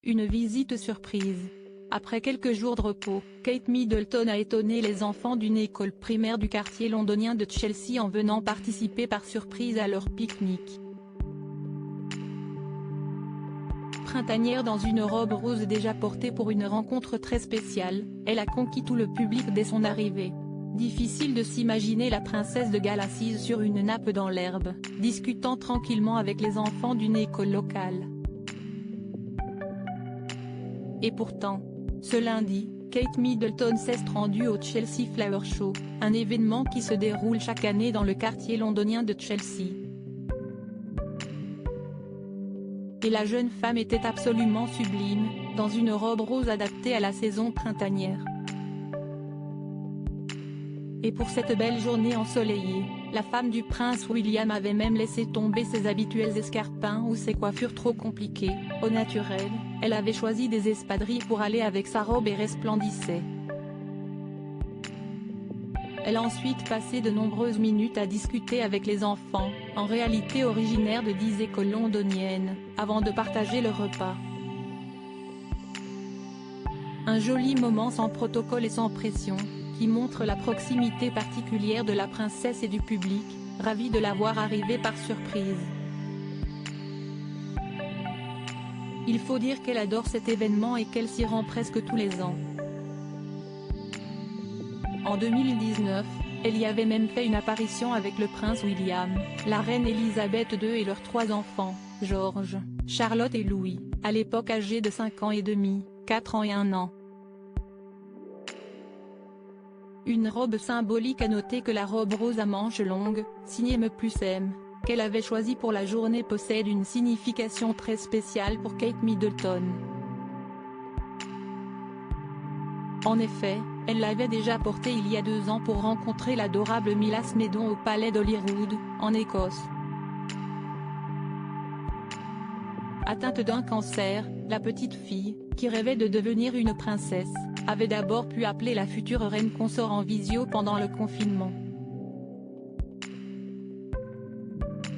Une visite surprise. Après quelques jours de repos, Kate Middleton a étonné les enfants d'une école primaire du quartier londonien de Chelsea en venant participer par surprise à leur pique-nique. Printanière dans une robe rose déjà portée pour une rencontre très spéciale, elle a conquis tout le public dès son arrivée. Difficile de s'imaginer la princesse de Galles assise sur une nappe dans l'herbe, discutant tranquillement avec les enfants d'une école locale. Et pourtant, ce lundi, Kate Middleton s'est rendue au Chelsea Flower Show, un événement qui se déroule chaque année dans le quartier londonien de Chelsea. Et la jeune femme était absolument sublime, dans une robe rose adaptée à la saison printanière. Et pour cette belle journée ensoleillée, la femme du prince William avait même laissé tomber ses habituels escarpins ou ses coiffures trop compliquées. Au naturel, elle avait choisi des espadrilles pour aller avec sa robe et resplendissait. Elle a ensuite passé de nombreuses minutes à discuter avec les enfants, en réalité originaires de 10 écoles londoniennes, avant de partager le repas. Un joli moment sans protocole et sans pression, qui montre la proximité particulière de la princesse et du public, ravi de la voir arriver par surprise. Il faut dire qu'elle adore cet événement et qu'elle s'y rend presque tous les ans. En 2019, elle y avait même fait une apparition avec le prince William, la reine Elisabeth II et leurs 3 enfants, George, Charlotte et Louis, à l'époque âgés de 5 ans et demi, 4 ans et 1 an. Une robe symbolique. À noter que la robe rose à manches longues, signée M+M, qu'elle avait choisie pour la journée possède une signification très spéciale pour Kate Middleton. En effet, elle l'avait déjà portée il y a 2 ans pour rencontrer l'adorable Mila Smedon au palais d'Holyrood, en Écosse. Atteinte d'un cancer, la petite fille, qui rêvait de devenir une princesse, avait d'abord pu appeler la future reine consort en visio pendant le confinement.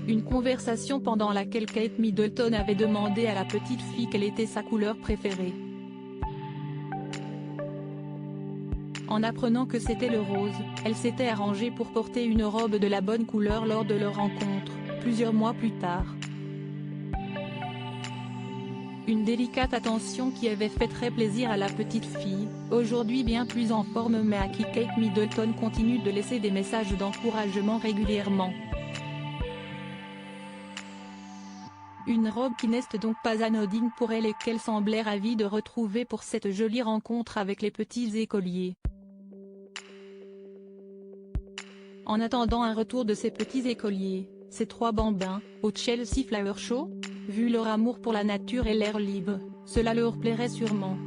Une conversation pendant laquelle Kate Middleton avait demandé à la petite fille quelle était sa couleur préférée. En apprenant que c'était le rose, elle s'était arrangée pour porter une robe de la bonne couleur lors de leur rencontre, plusieurs mois plus tard. Une délicate attention qui avait fait très plaisir à la petite fille, aujourd'hui bien plus en forme mais à qui Kate Middleton continue de laisser des messages d'encouragement régulièrement. Une robe qui n'est donc pas anodine pour elle et qu'elle semblait ravie de retrouver pour cette jolie rencontre avec les petits écoliers. En attendant un retour de ces petits écoliers, ces 3 bambins, au Chelsea Flower Show, vu leur amour pour la nature et l'air libre, cela leur plairait sûrement.